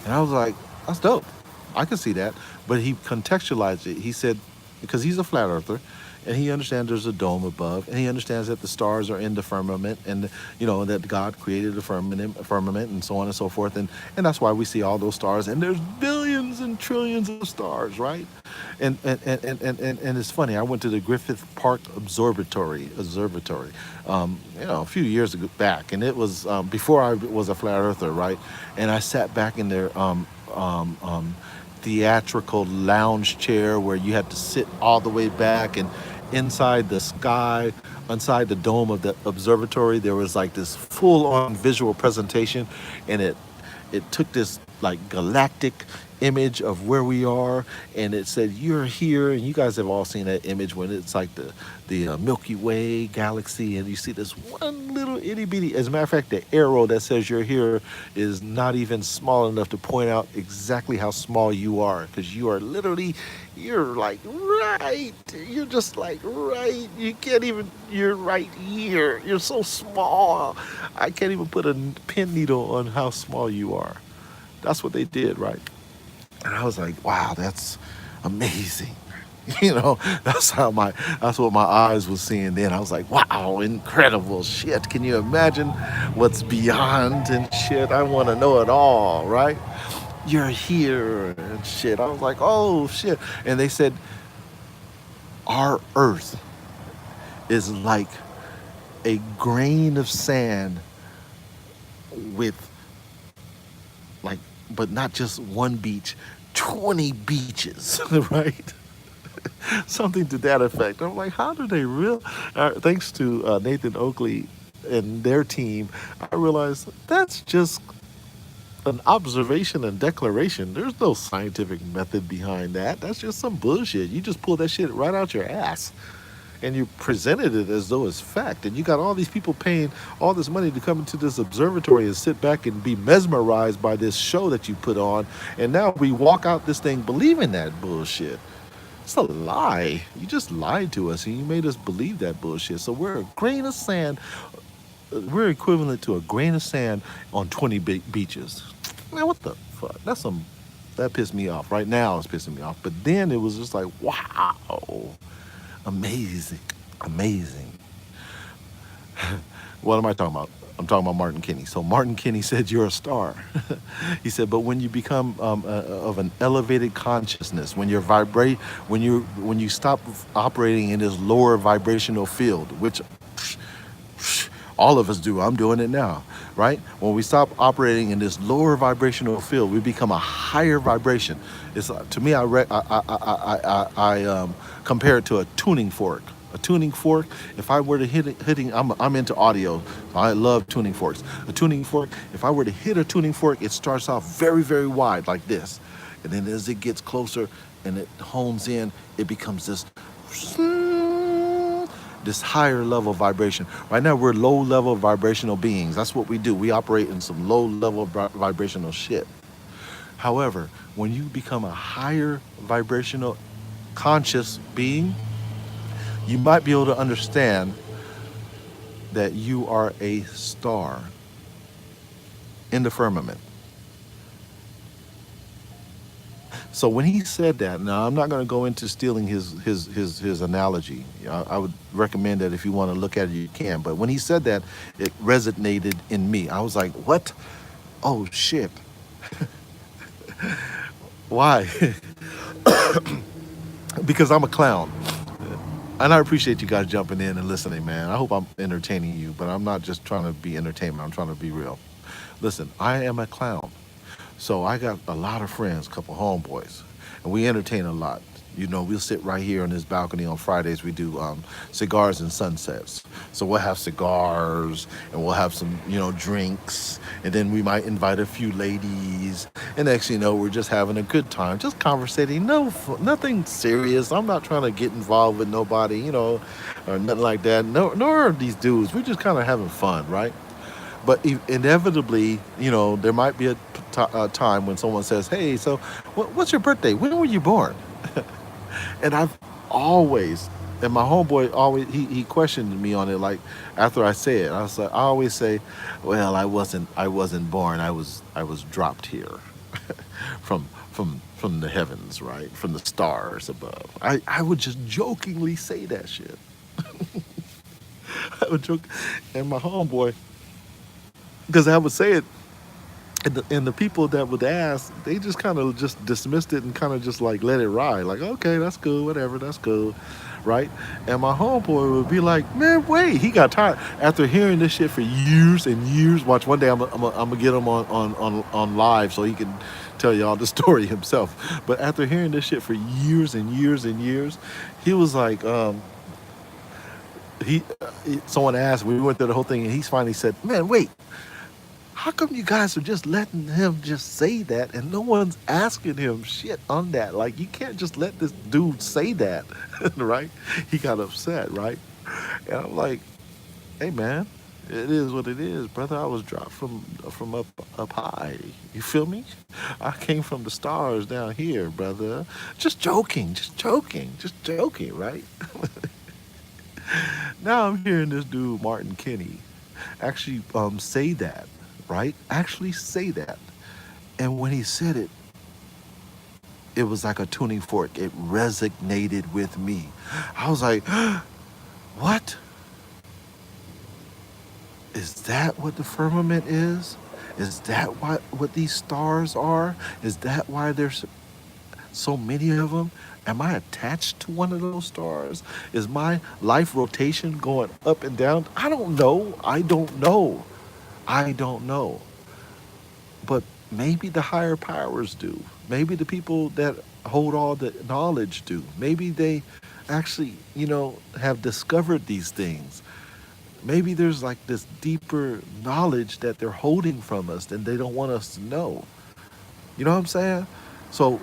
And I was like, "That's dope. I can see that." But he contextualized it. He said, because he's a flat earther, and he understands there's a dome above, and he understands that the stars are in the firmament, and that God created the firmament, and so on and so forth, and that's why we see all those stars, and there's billions and trillions of stars, right? And it's funny. I went to the Griffith Park Observatory, a few years back, and it was before I was a flat earther, right? And I sat back in their theatrical lounge chair where you had to sit all the way back, and inside the sky, inside the dome of the observatory, there was like this full-on visual presentation, and it took this like galactic image of where we are, and it said, "You're here," and you guys have all seen that image when it's like the Milky Way galaxy, and you see this one little itty bitty. As a matter of fact, the arrow that says you're here is not even small enough to point out exactly how small you are, because you are literally, you're like right, you're just like right, you can't even, you're right here, you're so small, I can't even put a pin needle on how small you are. That's what they did, right? And I was like, wow, that's amazing. That's what my eyes was seeing then. I was like, wow, incredible shit. Can you imagine what's beyond and shit? I want to know it all, right? You're here and shit. I was like, oh shit. And they said, our earth is like a grain of sand with like, but not just one beach, 20 beaches, right? Something to that effect. I'm like, how do they thanks to Nathan Oakley and their team, I realized that's just an observation and declaration. There's no scientific method behind that. That's just some bullshit. You just pull that shit right out your ass, and you presented it as though it's fact. And you got all these people paying all this money to come into this observatory and sit back and be mesmerized by this show that you put on. And now we walk out this thing believing that bullshit. It's a lie. You just lied to us and you made us believe that bullshit. So we're a grain of sand. We're equivalent to a grain of sand on 20 beaches. Man, what the fuck? That pissed me off. Right now it's pissing me off. But then it was just like, wow. Amazing. Amazing. What am I talking about? I'm talking about Martin Kinney. So Martin Kinney said, "You're a star." He said, "But when you become of an elevated consciousness, when you stop operating in this lower vibrational field, which all of us do. I'm doing it now, right? When we stop operating in this lower vibrational field, we become a higher vibration. It's to me, I compare it to a tuning fork. A tuning fork. If I were to I'm into audio. So I love tuning forks. A tuning fork. If I were to hit a tuning fork, it starts off very, very wide like this, and then as it gets closer and it hones in, it becomes this higher level vibration. Right now, we're low level vibrational beings. That's what we do. We operate in some low level vibrational shit. However, when you become a higher vibrational conscious being, you might be able to understand that you are a star in the firmament. So when he said that, now I'm not going to go into stealing his analogy. I would recommend that if you want to look at it, you can. But when he said that, it resonated in me. I was like, what? Oh, shit. Why? Because I'm a clown. And I appreciate you guys jumping in and listening, man. I hope I'm entertaining you, but I'm not just trying to be entertainment. I'm trying to be real. Listen, I am a clown. So I got a lot of friends, a couple homeboys, and we entertain a lot. You know, we'll sit right here on this balcony on Fridays. We do cigars and sunsets. So we'll have cigars and we'll have some, drinks. And then we might invite a few ladies. And next thing you know, we're just having a good time, just conversating. No, nothing serious. I'm not trying to get involved with nobody, or nothing like that. No, nor are these dudes. We're just kind of having fun, right? But inevitably, there might be a time when someone says, "Hey, so what's your birthday? When were you born?" And I've always, and my homeboy always, he questioned me on it. Like after I say it, I always say, "Well, I wasn't born. I was dropped here from the heavens, right? From the stars above." I would just jokingly say that shit. I would joke, and my homeboy, because I would say it, and the people that would ask, they just kind of just dismissed it and kind of just like let it ride, like, okay, that's cool, whatever, that's cool, right? And my homeboy would be like, man, wait, he got tired after hearing this shit for years and years. Watch, one day I'm gonna get him on live so he can tell y'all the story himself. But after hearing this shit for years and years and years, he was like, someone asked, we went through the whole thing, and he finally said, man, wait, how come you guys are just letting him just say that and no one's asking him shit on that? Like, you can't just let this dude say that, right? He got upset, right? And I'm like, hey, man, it is what it is, brother. I was dropped from up high. You feel me? I came from the stars down here, brother. Just joking, just joking, just joking, right? Now I'm hearing this dude, Martin Kinney, actually say that, right? Actually say that. And when he said it, it was like a tuning fork. It resonated with me. I was like, what? Is that what the firmament is? Is that what these stars are? Is that why there's so many of them? Am I attached to one of those stars? Is my life rotation going up and down? I don't know. I don't know. I don't know. But maybe the higher powers do. Maybe the people that hold all the knowledge do. Maybe they actually, have discovered these things. Maybe there's like this deeper knowledge that they're holding from us and they don't want us to know. You know what I'm saying? So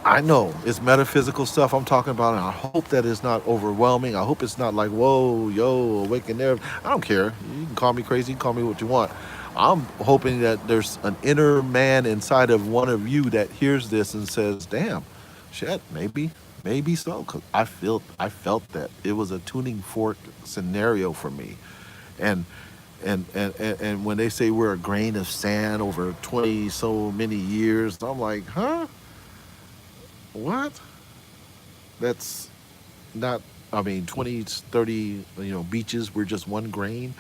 I know it's metaphysical stuff I'm talking about, and I hope that it's not overwhelming. I hope it's not like, whoa, yo, awaken there. I don't care. You can call me crazy, call me what you want. I'm hoping that there's an inner man inside of one of you that hears this and says, damn, shit, maybe so. Cause I felt that it was a tuning fork scenario for me. And and when they say we're a grain of sand over 20 so many years, I'm like, huh? What? That's not, I mean, 20, 30, beaches were just one grain.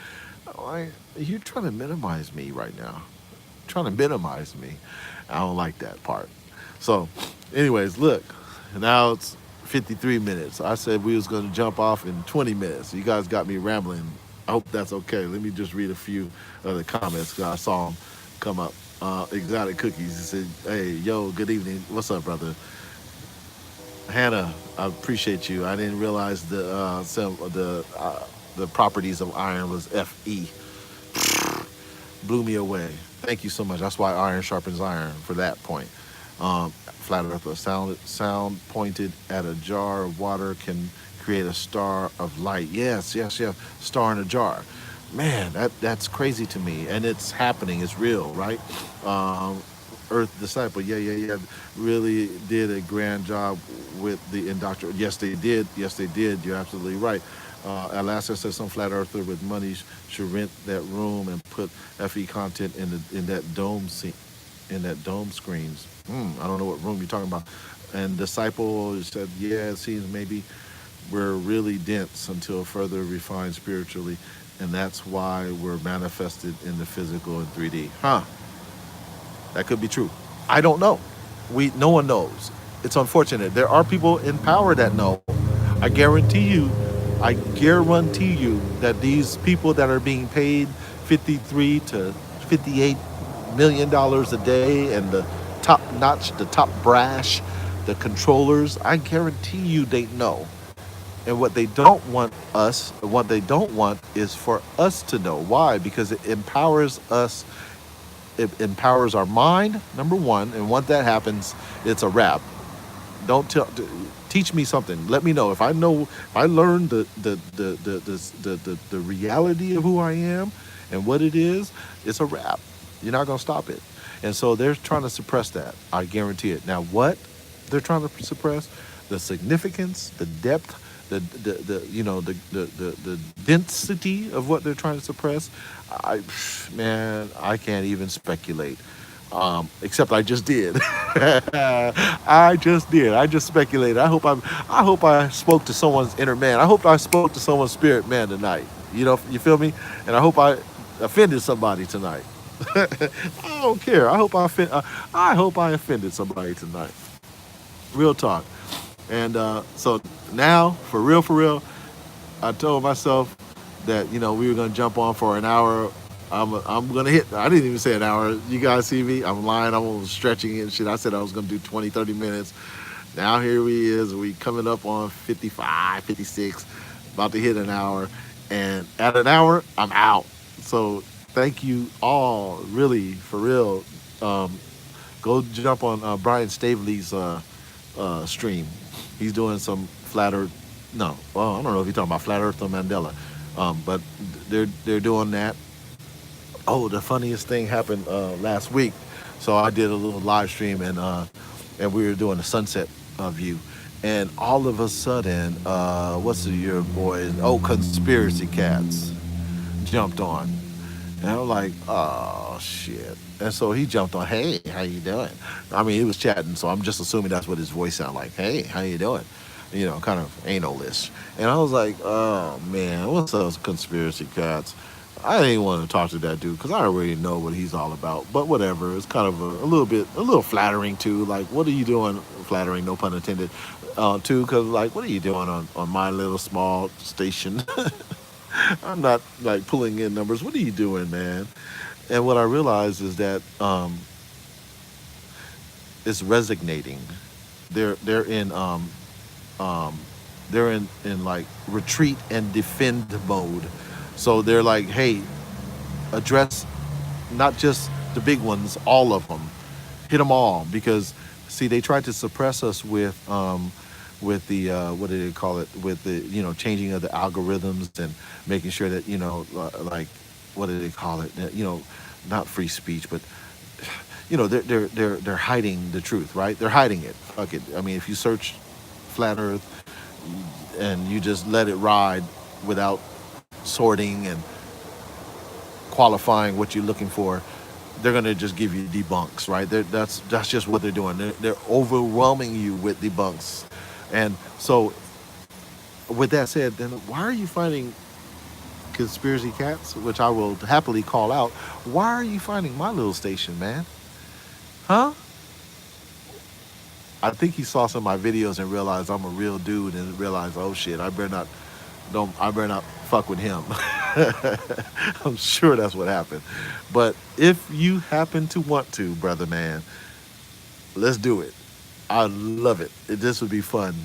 You're trying to minimize me right now. Trying to minimize me. I don't like that part. So, anyways, look, now it's 53 minutes. I said we was going to jump off in 20 minutes. You guys got me rambling. I hope that's okay. Let me just read a few of the comments because I saw them come up. Exotic Cookies, he said, hey, yo, good evening. What's up, brother? Hannah, I appreciate you. I didn't realize the properties of iron was Fe. Blew me away. Thank you so much. That's why iron sharpens iron for that point. Flat Earth, sound pointed at a jar of water can create a star of light. Yes, yes, yes. Star in a jar. Man, that's crazy to me, and it's happening. It's real, right? Um, Earth Disciple, yeah, yeah, yeah, really did a grand job with the indoctrination. Yes, they did. Yes, they did. You're absolutely right. Alaska says some flat earther with money should rent that room and put FE content in that in that dome screens. I don't know what room you're talking about. And Disciple said, yeah, it seems maybe we're really dense until further refined spiritually, and that's why we're manifested in the physical in 3D. Huh? That could be true. I don't know. No one knows. It's unfortunate. There are people in power that know. I guarantee you, I guarantee you that these people that are being paid 53 to 58 million dollars a day, and the top notch, the top brash, the controllers, I guarantee you they know. And what they don't want us, what they don't want is for us to know. Why? Because it empowers us, it empowers our mind, number one. And once that happens, it's a wrap. Don't tell. Teach me something. Let me know if I know. If I learn the reality of who I am and what it is, it's a wrap. You're not gonna stop it. And so they're trying to suppress that. I guarantee it. Now, what they're trying to suppress? The significance, the depth, the you know the density of what they're trying to suppress. I Man, I can't even speculate. Except I just did. I just did. I just speculated. I hope I spoke to someone's inner man. I hope I spoke to someone's spirit man tonight. You know, you feel me? And I hope I offended somebody tonight. I don't care. I hope I offended somebody tonight. Real talk. And so now, for real, I told myself that we were gonna jump on for an hour. I'm gonna hit. I didn't even say an hour. You guys see me? I'm lying. I'm stretching and shit. I said I was gonna do 20, 30 minutes. Now here we is. We coming up on 55, 56, about to hit an hour. And at an hour, I'm out. So thank you all, really, for real. Um, Go jump on Brian Staveley's stream. He's doing some flat Earth. No, well, I don't know if he's talking about flat Earth or Mandela, but they're doing that. Oh, the funniest thing happened last week. So I did a little live stream, and we were doing a sunset view, and all of a sudden, what's your boys? Oh, conspiracy cats jumped on, and I'm like, oh shit. And so he jumped on. Hey, how you doing? I mean, he was chatting, so I'm just assuming that's what his voice sounded like. Hey, how you doing? Kind of anal-ish. And I was like, oh man, what's those conspiracy cats? I didn't want to talk to that dude because I already know what he's all about. But whatever, it's kind of a little flattering too. Like, what are you doing? Flattering, no pun intended. Too, because like, what are you doing on my little small station? I'm not like pulling in numbers. What are you doing, man? And what I realized is that it's resignating. They're in um, they're in like retreat and defend mode. So they're like, hey, address not just the big ones, all of them, hit them all. Because see, they tried to suppress us with the what do they call it? With the changing of the algorithms and making sure that like what do they call it? Not free speech, but they're hiding the truth, right? They're hiding it. Fuck it. I mean, if you search flat Earth and you just let it ride without sorting and qualifying what you're looking for, they're gonna just give you debunks, right? That's just what they're doing. They're overwhelming you with debunks, and so with that said, then why are you finding conspiracy cats, which I will happily call out? Why are you finding my little station, man? Huh? I think he saw some of my videos and realized I'm a real dude and realized, oh shit, I better not fuck with him. I'm sure that's what happened. But if you happen to want to, brother man, let's do it. I love it. This would be fun.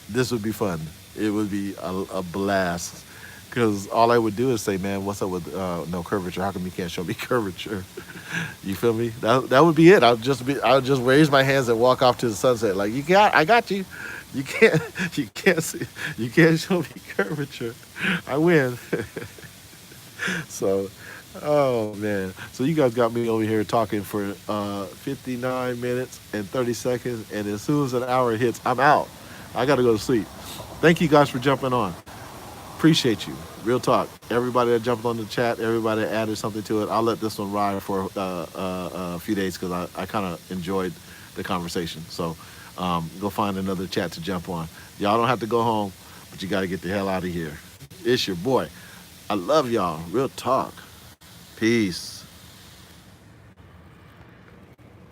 This would be fun. It would be a blast. Because all I would do is say, man, what's up with no curvature? How come you can't show me curvature? You feel me? That would be it. I'll just raise my hands and walk off to the sunset. Like I got you. You can't you can't show me curvature. I win. So, oh man. So you guys got me over here talking for 59 minutes and 30 seconds, and as soon as an hour hits, I'm out. I gotta go to sleep. Thank you guys for jumping on. Appreciate you. Real talk. Everybody that jumped on the chat, everybody that added something to it. I'll let this one ride for a few days because I kind of enjoyed the conversation. So go find another chat to jump on. Y'all don't have to go home, but you got to get the hell out of here. It's your boy. I love y'all. Real talk. Peace.